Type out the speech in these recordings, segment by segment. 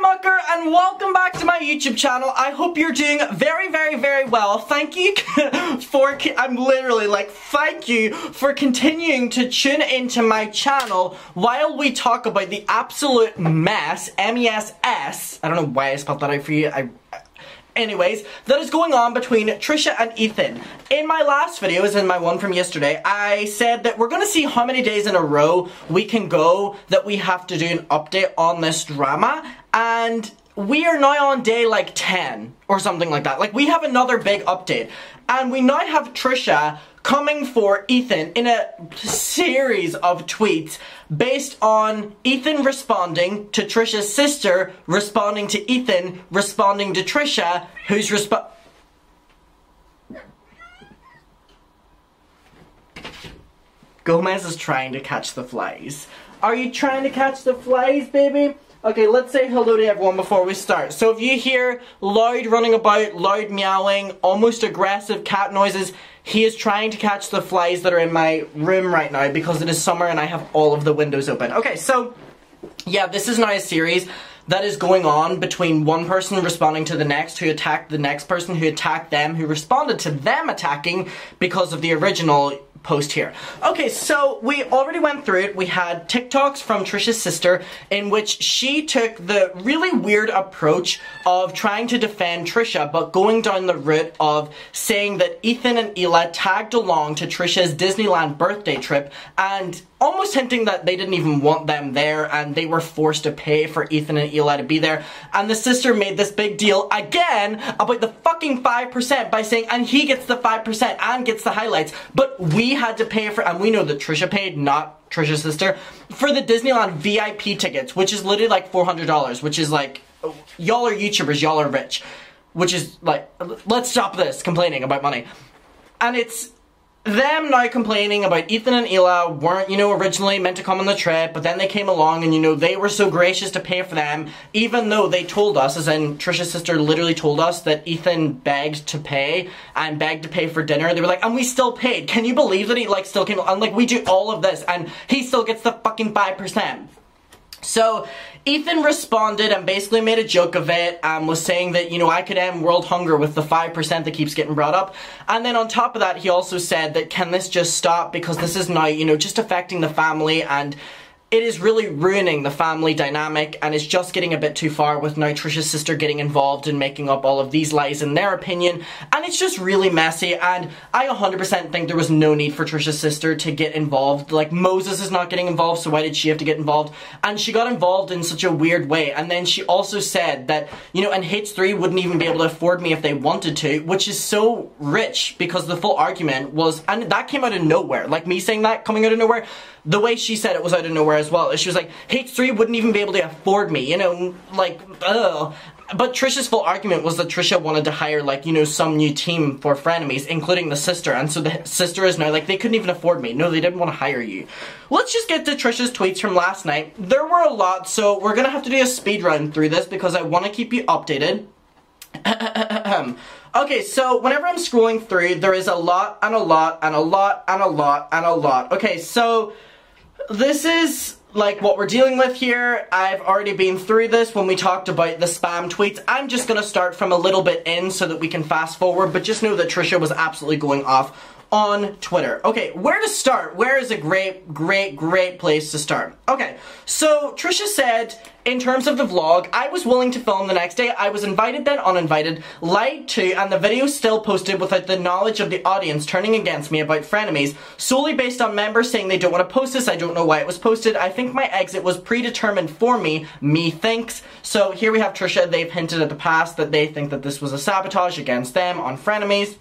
Mucker, and welcome back to my YouTube channel. I hope you're doing very, very, very well. Thank you for, thank you for continuing to tune into my channel while we talk about the absolute mess, M-E-S-S, I don't know why I spelled that out for you, anyways, that is going on between Trisha and Ethan. In my last video, as in my one from yesterday, I said that we're gonna see how many days in a row we can go that we have to do an update on this drama, and we are now on day like 10 or something like that. Like, we have another big update, and we now have Trisha coming for Ethan in a series of tweets based on Ethan responding to Trisha's sister, responding to Ethan, responding to Trisha, who's Gomez is trying to catch the flies. Are you trying to catch the flies, baby? Okay, let's say hello to everyone before we start. So if you hear loud running about, loud meowing, almost aggressive cat noises, he is trying to catch the flies that are in my room right now because it is summer and I have all of the windows open. Okay, so yeah, this is now a series that is going on between one person responding to the next who attacked the next person who attacked them, who responded to them attacking because of the original post here. Okay, so we already went through it. We had TikToks from Trisha's sister in which she took the really weird approach of trying to defend Trisha, but going down the route of saying that Ethan and Ela tagged along to Trisha's Disneyland birthday trip and almost hinting that they didn't even want them there and they were forced to pay for Ethan and Ela to be there. And the sister made this big deal again about the fucking 5% by saying, and he gets the 5% and gets the highlights, but we had to pay for, and we know that Trisha paid, not Trisha's sister, for the Disneyland VIP tickets, which is literally like $400, which is like, y'all are YouTubers, y'all are rich. Which is like, let's stop this complaining about money. And it's them now complaining about Ethan and Ela weren't, originally meant to come on the trip, but then they came along and, they were so gracious to pay for them, even though they told us, as in Trisha's sister literally told us that Ethan begged to pay and begged to pay for dinner. They were like, and we still paid. Can you believe that he, still came, and, we do all of this, and he still gets the fucking 5%. So, Ethan responded and basically made a joke of it and was saying that, I could end world hunger with the 5% that keeps getting brought up. And then on top of that, he also said that can this just stop because this is now, just affecting the family and it is really ruining the family dynamic and it's just getting a bit too far with now Trisha's sister getting involved in making up all of these lies in their opinion, and it's just really messy, and I 100% think there was no need for Trisha's sister to get involved. Like, Moses is not getting involved, so why did she have to get involved? And she got involved in such a weird way, and then she also said that, and H3 wouldn't even be able to afford me if they wanted to, which is so rich, because the full argument was, and that came out of nowhere, like me saying that coming out of nowhere, the way she said it was out of nowhere as well. She was like, H3 wouldn't even be able to afford me, ugh. But Trisha's full argument was that Trisha wanted to hire, some new team for frenemies, including the sister, and so the sister is now like, they couldn't even afford me. No, they didn't want to hire you. Let's just get to Trisha's tweets from last night. There were a lot, so we're gonna have to do a speed run through this because I want to keep you updated. Okay, so whenever I'm scrolling through, there is a lot, and a lot, and a lot, and a lot, and a lot. Okay, so this is what we're dealing with here. I've already been through this when we talked about the spam tweets. I'm just gonna start from a little bit in so that we can fast forward, but just know that Trisha was absolutely going off on Twitter. Okay, where to start? Where is a great, great, great place to start? Okay, so Trisha said, in terms of the vlog, I was willing to film the next day. I was invited then uninvited, lied to, and the video still posted without the knowledge of the audience turning against me about frenemies, solely based on members saying they don't want to post this. I don't know why it was posted. I think my exit was predetermined for me. Me thinks. So here we have Trisha. They've hinted at the past that they think that this was a sabotage against them on frenemies.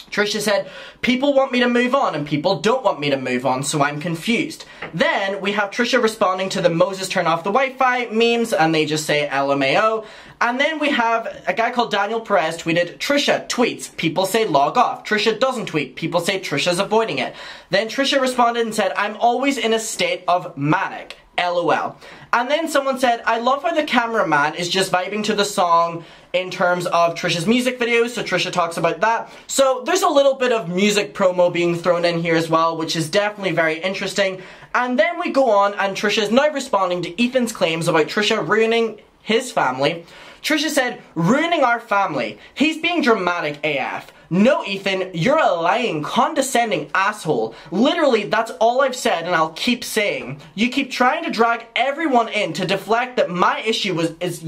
Trisha said, people want me to move on and people don't want me to move on, so I'm confused. Then we have Trisha responding to the Moses turn off the Wi-Fi memes and they just say LMAO. And then we have a guy called Daniel Perez tweeted, Trisha tweets, people say log off. Trisha doesn't tweet, people say Trisha's avoiding it. Then Trisha responded and said, I'm always in a state of manic. LOL. And then someone said, I love how the cameraman is just vibing to the song in terms of Trisha's music videos, so Trisha talks about that. So there's a little bit of music promo being thrown in here as well, which is definitely very interesting. And then we go on and Trisha is now responding to Ethan's claims about Trisha ruining his family. Trisha said, ruining our family. He's being dramatic AF. No, Ethan, you're a lying, condescending asshole. Literally, that's all I've said, and I'll keep saying. You keep trying to drag everyone in to deflect that my issue is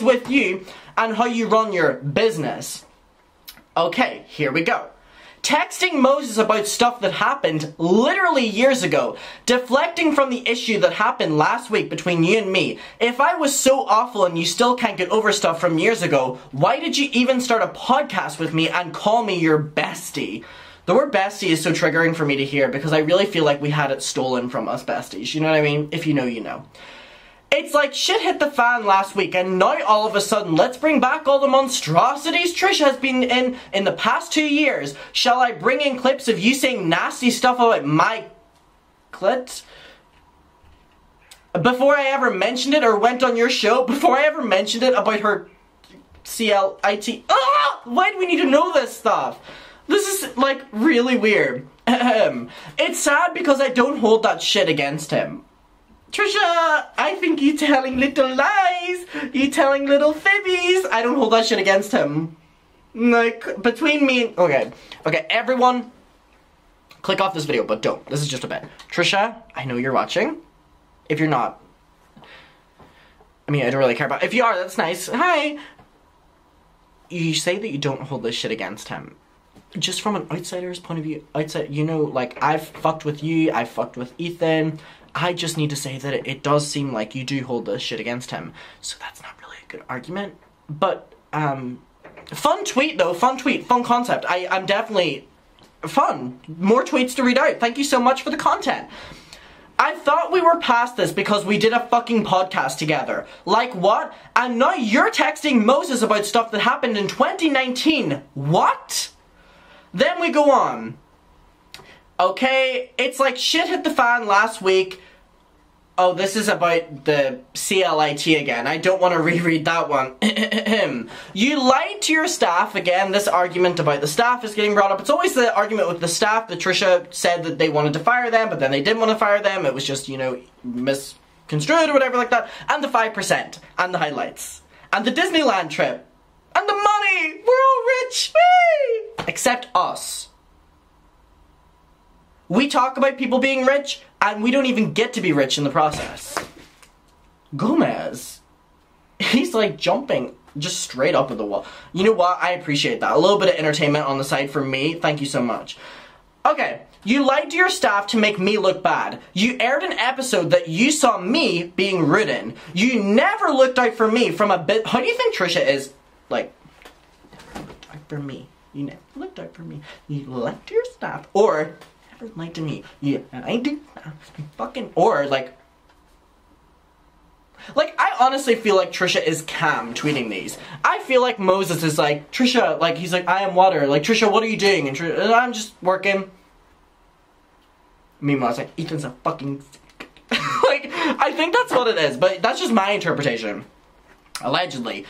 with you, and how you run your business. Okay, here we go. Texting Moses about stuff that happened literally years ago, deflecting from the issue that happened last week between you and me. If I was so awful and you still can't get over stuff from years ago, why did you even start a podcast with me and call me your bestie? The word bestie is so triggering for me to hear because I really feel like we had it stolen from us besties. You know what I mean? If you know, you know. It's like shit hit the fan last week and now all of a sudden let's bring back all the monstrosities Trisha has been in the past 2 years. Shall I bring in clips of you saying nasty stuff about my clit? Before I ever mentioned it or went on your show, before I ever mentioned it about her CLIT. Why do we need to know this stuff? This is like really weird. It's sad because I don't hold that shit against him. Trisha, I think you telling little lies. You telling little fibbies. I don't hold that shit against him. Like, between me and... Okay, everyone, click off this video, but don't. This is just a bet. Trisha, I know you're watching. If you're not, I mean, I don't really care about... If you are, that's nice. Hi. You say that you don't hold this shit against him. Just from an outsider's point of view, you know, like, I've fucked with you, I've fucked with Ethan... I just need to say that it does seem like you do hold this shit against him. So that's not really a good argument. But, fun tweet though, fun tweet, fun concept. I'm definitely fun. More tweets to read out. Thank you so much for the content. I thought we were past this because we did a fucking podcast together. Like what? And now you're texting Moses about stuff that happened in 2019. What? Then we go on. Okay, it's like shit hit the fan last week. Oh, this is about the CLIT again. I don't want to reread that one. You lied to your staff. Again, this argument about the staff is getting brought up. It's always the argument with the staff that Trisha said that they wanted to fire them, but then they didn't want to fire them. It was just, you know, misconstrued or whatever like that. And the 5%. And the highlights. And the Disneyland trip. And the money! We're all rich! Whee! Except us. We talk about people being rich, and we don't even get to be rich in the process. Gomez. He's like jumping just straight up at the wall. You know what? I appreciate that. A little bit of entertainment on the side for me. Thank you so much. Okay. You lied to your staff to make me look bad. You aired an episode that you saw me being ridden. You never looked out for me from a bit. How do you think Trisha is? Like, never looked out for me. You never looked out for me. You lied to your staff. Or... lied to me. Yeah, I do. Fucking. Or, like, I honestly feel like Trisha is Cam tweeting these. I feel like Moses is like, Trisha, like, he's like, I am water. Like, Trisha, what are you doing? And I'm just working. Meanwhile, it's like, Ethan's a fucking... like, I think that's what it is, but that's just my interpretation. Allegedly.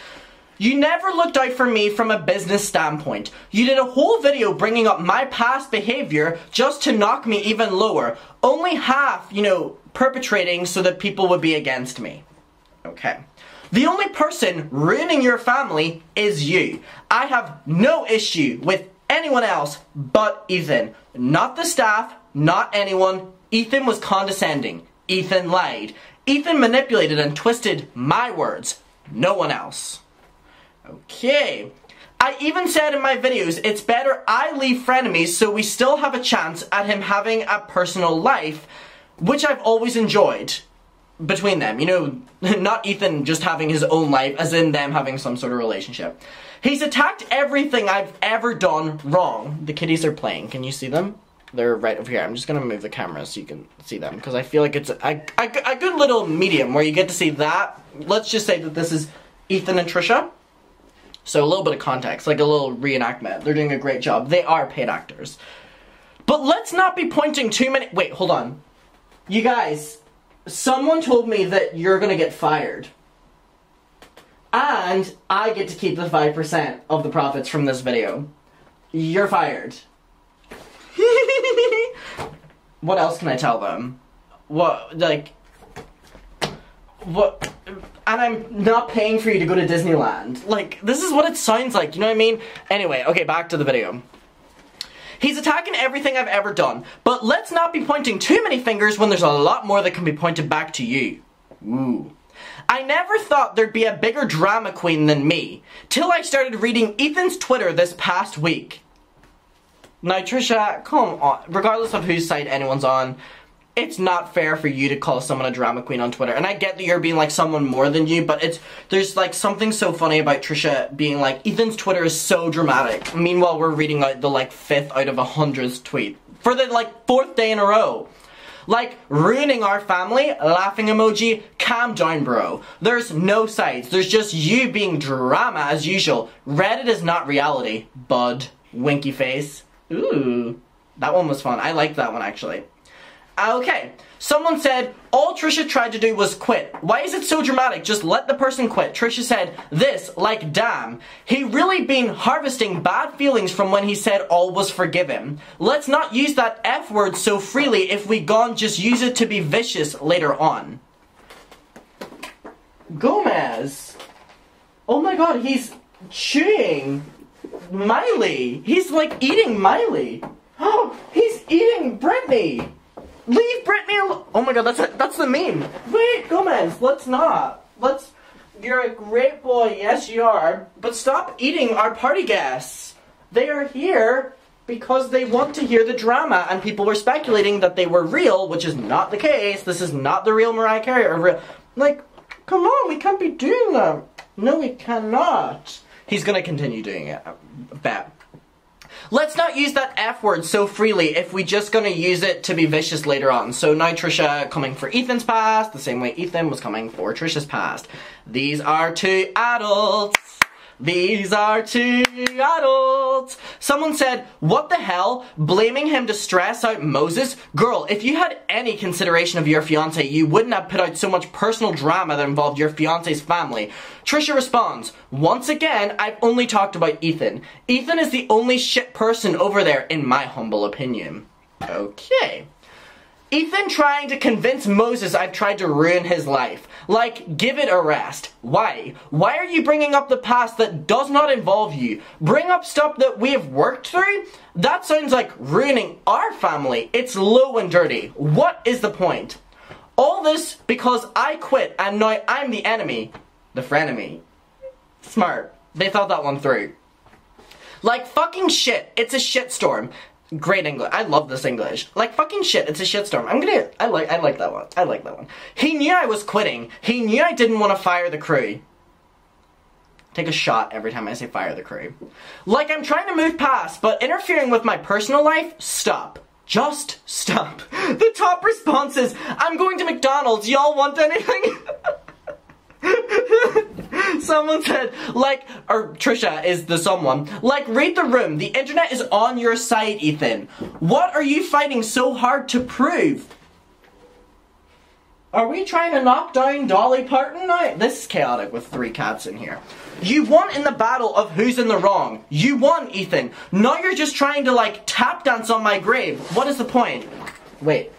You never looked out for me from a business standpoint. You did a whole video bringing up my past behavior just to knock me even lower. Only half, you know, perpetrating so that people would be against me. Okay. The only person ruining your family is you. I have no issue with anyone else but Ethan. Not the staff, not anyone. Ethan was condescending. Ethan lied. Ethan manipulated and twisted my words. No one else. Okay. I even said in my videos, it's better I leave frenemies so we still have a chance at him having a personal life, which I've always enjoyed between them. You know, not Ethan just having his own life, as in them having some sort of relationship. He's attacked everything I've ever done wrong. The kitties are playing. Can you see them? They're right over here. I'm just gonna move the camera so you can see them, because I feel like it's a good little medium where you get to see that. Let's just say that this is Ethan and Trisha. So a little bit of context, like a little reenactment. They're doing a great job. They are paid actors. But let's not be pointing too many... Wait, hold on. You guys, someone told me that you're gonna get fired. And I get to keep the 5% of the profits from this video. You're fired. What else can I tell them? What, like... What... and I'm not paying for you to go to Disneyland. Like, this is what it sounds like, you know what I mean? Anyway, okay, back to the video. He's attacking everything I've ever done, but let's not be pointing too many fingers when there's a lot more that can be pointed back to you. Ooh. I never thought there'd be a bigger drama queen than me, till I started reading Ethan's Twitter this past week. Now, Trisha, come on. Regardless of whose side anyone's on, it's not fair for you to call someone a drama queen on Twitter. And I get that you're being like someone more than you, but there's like something so funny about Trisha being like, Ethan's Twitter is so dramatic. Meanwhile, we're reading out the like 5th out of 100th tweet for the like 4th day in a row. Like, ruining our family, laughing emoji, calm down bro. There's no sides, there's just you being drama as usual. Reddit is not reality, bud. Winky face. Ooh, that one was fun. I liked that one actually. Okay, someone said, all Trisha tried to do was quit. Why is it so dramatic? Just let the person quit. Trisha said, this, like damn. He really been harvesting bad feelings from when he said all was forgiven. Let's not use that F word so freely. If we gone, just use it to be vicious later on. Gomez. Oh my god, he's chewing Miley. He's like eating Miley. Oh, he's eating Brittany. Leave Brittany alone. Oh my god, that's the meme. Wait, Gomez, let's not. You're a great boy, yes you are, but stop eating our party guests. They are here because they want to hear the drama, and people were speculating that they were real, which is not the case. This is not the real Mariah Carey or real. Like, come on, we can't be doing that. No, we cannot. He's gonna continue doing it. Bet. Let's not use that F word so freely if we just gonna use it to be vicious later on. So now Trisha coming for Ethan's past, the same way Ethan was coming for Trisha's past. These are two adults. These are two adults. Someone said, what the hell? Blaming him to stress out Moses? Girl, if you had any consideration of your fiance, you wouldn't have put out so much personal drama that involved your fiance's family. Trisha responds, once again, I've only talked about Ethan. Ethan is the only shit person over there, in my humble opinion. Okay. Ethan trying to convince Moses I've tried to ruin his life. Like, give it a rest. Why? Why are you bringing up the past that does not involve you? Bring up stuff that we have worked through? That sounds like ruining our family. It's low and dirty. What is the point? All this because I quit and now I'm the enemy. The frenemy. Smart. They thought that one through. Like fucking shit. It's a shitstorm. Great English. I love this English. Like fucking shit, it's a shitstorm. I like that one. I like that one. He knew I was quitting. He knew I didn't want to fire the crew. Take a shot every time I say fire the crew. Like I'm trying to move past, but interfering with my personal life? Stop. Just stop. The top response is, I'm going to McDonald's. Y'all want anything? Someone said, like, or Trisha is the someone, like, read the room. The internet is on your side, Ethan. What are you fighting so hard to prove? Are we trying to knock down Dolly Parton now? This is chaotic with 3 cats in here. You won in the battle of who's in the wrong. You won, Ethan. Now you're just trying to, like, tap dance on my grave. What is the point? Wait.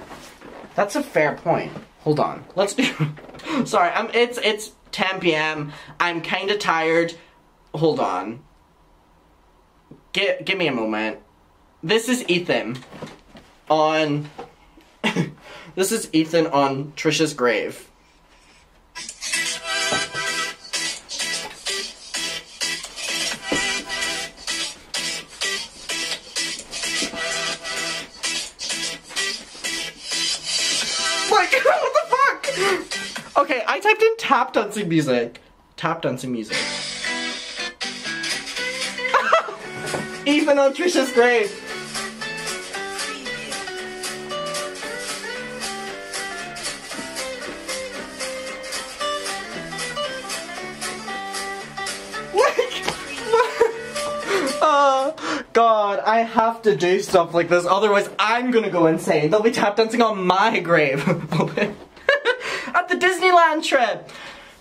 That's a fair point. Hold on. Let's do... Sorry, it's 10 p.m. I'm kinda tired. Hold on. Give me a moment. This is Ethan on... This is Ethan on Trisha's grave. Like, what the fuck? Okay, I typed in tap dancing music. Tap dancing music. Ethan on Trisha's grave. God, I have to do stuff like this, otherwise I'm gonna go insane. They'll be tap dancing on my grave. At the Disneyland trip.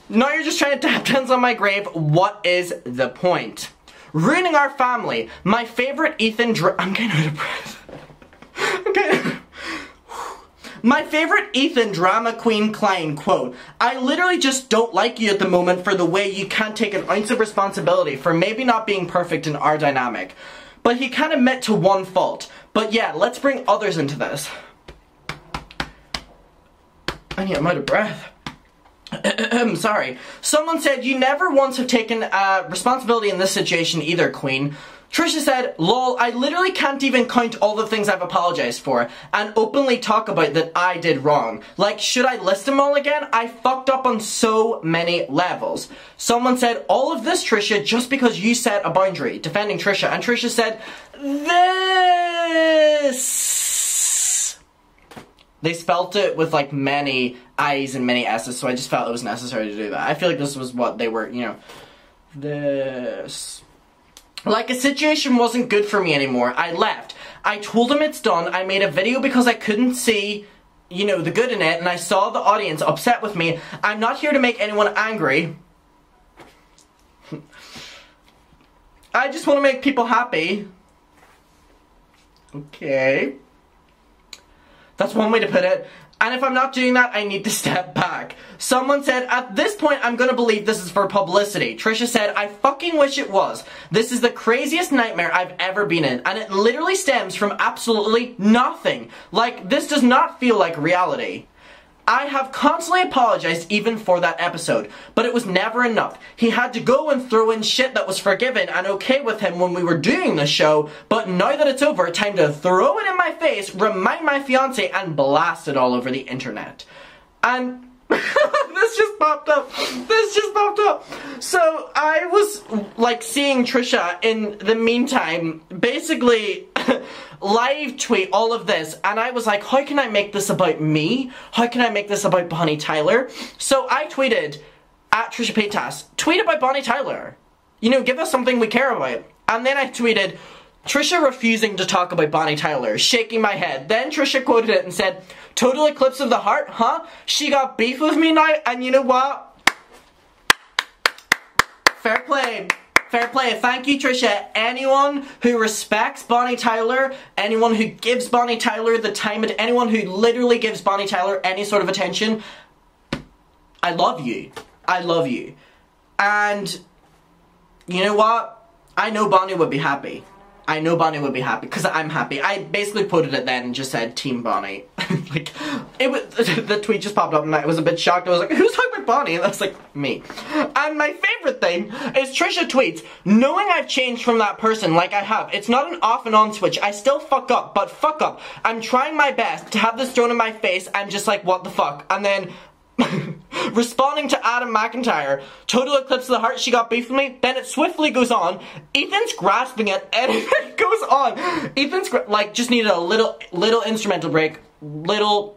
Now you're just trying to tap dance on my grave. What is the point? Ruining our family. My favorite Ethan I'm getting out of breath. Okay. My favorite Ethan drama queen Klein quote, I literally just don't like you at the moment for the way you can't take an ounce of responsibility for maybe not being perfect in our dynamic. But he can admit to one fault. But yeah, let's bring others into this. I'm out of breath. Sorry. Someone said, you never once have taken responsibility in this situation either, Queen. Trisha said, lol, I literally can't even count all the things I've apologized for and openly talk about that I did wrong. Like, should I list them all again? I fucked up on so many levels. Someone said, all of this, Trisha, just because you set a boundary, defending Trisha. And Trisha said, this. They spelt it with like many I's and many S's, so I just felt it was necessary to do that. I feel like this was what they were, you know, this. Like, a situation wasn't good for me anymore. I left. I told him it's done. I made a video because I couldn't see, you know, the good in it, and I saw the audience upset with me. I'm not here to make anyone angry. I just want to make people happy. Okay. That's one way to put it. And if I'm not doing that, I need to step back. Someone said, at this point, I'm gonna believe this is for publicity. Trisha said, I fucking wish it was. This is the craziest nightmare I've ever been in, and it literally stems from absolutely nothing. Like, this does not feel like reality. I have constantly apologized even for that episode, but it was never enough. He had to go and throw in shit that was forgiven and okay with him when we were doing the show, but now that it's over, time to throw it in my face, remind my fiance, and blast it all over the internet. And this just popped up. This just popped up. So I was like seeing Trisha in the meantime basically live tweet all of this, and I was like, how can I make this about me? How can I make this about Bonnie Tyler? So I tweeted at Trisha Paytas, tweet about Bonnie Tyler. You know, give us something we care about. And then I tweeted, Trisha refusing to talk about Bonnie Tyler, shaking my head. Then Trisha quoted it and said, total eclipse of the heart, huh? She got beef with me now, and you know what? Fair play. Fair play. Thank you, Trisha. Anyone who respects Bonnie Tyler, anyone who gives Bonnie Tyler the time, and anyone who literally gives Bonnie Tyler any sort of attention, I love you. I love you. And you know what? I know Bonnie would be happy. I know Bonnie would be happy, because I'm happy. I basically quoted it then and just said, Team Bonnie. Like, it was, the tweet just popped up and I was a bit shocked. I was like, who's talking about Bonnie? And I was like, me. And my favorite thing is Trisha tweets, knowing I've changed from that person like I have, it's not an off and on switch. I still fuck up, but fuck up. I'm trying my best to have this thrown in my face. I'm just like, what the fuck? And then responding to Adam McIntyre, total eclipse of the heart, she got beef with me. Then it swiftly goes on. Ethan's grasping it, and it goes on. Ethan's like just needed a little instrumental break, little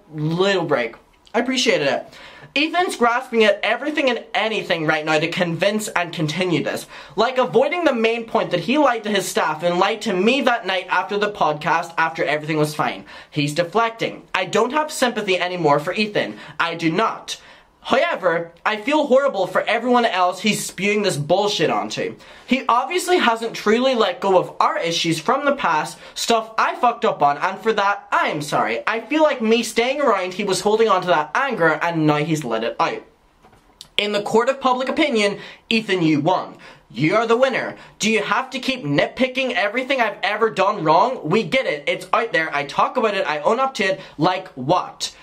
break. I appreciated it. Ethan's grasping at everything and anything right now to convince and continue this. Like avoiding the main point that he lied to his staff and lied to me that night after the podcast after everything was fine. He's deflecting. I don't have sympathy anymore for Ethan. I do not. However, I feel horrible for everyone else he's spewing this bullshit onto. He obviously hasn't truly let go of our issues from the past, stuff I fucked up on, and for that, I am sorry. I feel like me staying around, he was holding on to that anger, and now he's let it out. In the court of public opinion, Ethan, you won. You are the winner. Do you have to keep nitpicking everything I've ever done wrong? We get it. It's out there. I talk about it. I own up to it. Like what?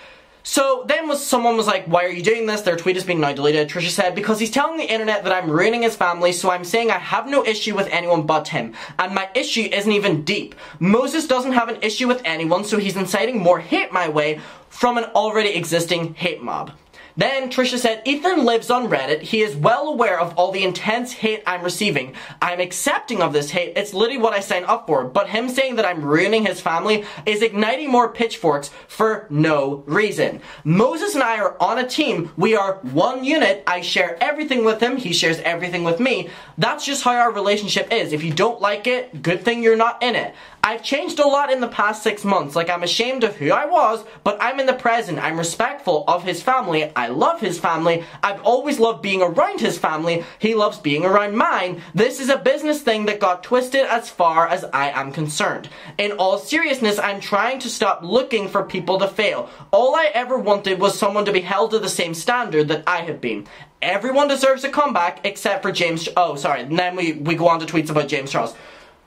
So then someone was like, why are you doing this? Their tweet has been now deleted. Trisha said, because he's telling the internet that I'm ruining his family, so I'm saying I have no issue with anyone but him. And my issue isn't even deep. Moses doesn't have an issue with anyone, so he's inciting more hate my way from an already existing hate mob. Then Trisha said, Ethan lives on Reddit. He is well aware of all the intense hate I'm receiving. I'm accepting of this hate. It's literally what I signed up for. But him saying that I'm ruining his family is igniting more pitchforks for no reason. Moses and I are on a team. We are one unit. I share everything with him. He shares everything with me. That's just how our relationship is. If you don't like it, good thing you're not in it. I've changed a lot in the past 6 months. Like, I'm ashamed of who I was, but I'm in the present. I'm respectful of his family. I love his family. I've always loved being around his family. He loves being around mine. This is a business thing that got twisted as far as I am concerned. In all seriousness, I'm trying to stop looking for people to fail. All I ever wanted was someone to be held to the same standard that I have been. Everyone deserves a comeback except for James. Oh, sorry. And then we go on to tweets about James Charles.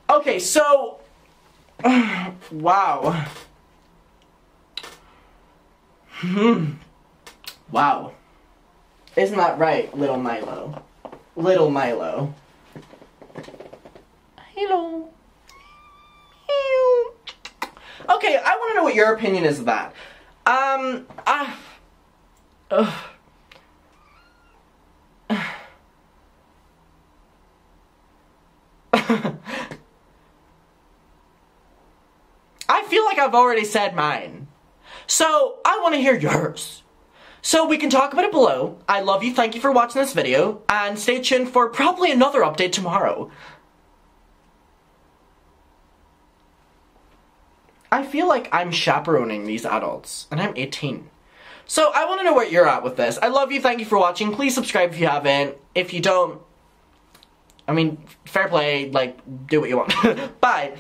Okay, so... wow. Wow. Isn't that right, little Milo? Little Milo. Hello. Okay, I want to know what your opinion is of that. I feel like I've already said mine. So, I want to hear yours. So, we can talk about it below. I love you, thank you for watching this video, and stay tuned for probably another update tomorrow. I feel like I'm chaperoning these adults, and I'm 18. So, I want to know where you're at with this. I love you, thank you for watching. Please subscribe if you haven't. If you don't, I mean, fair play, like, do what you want. Bye.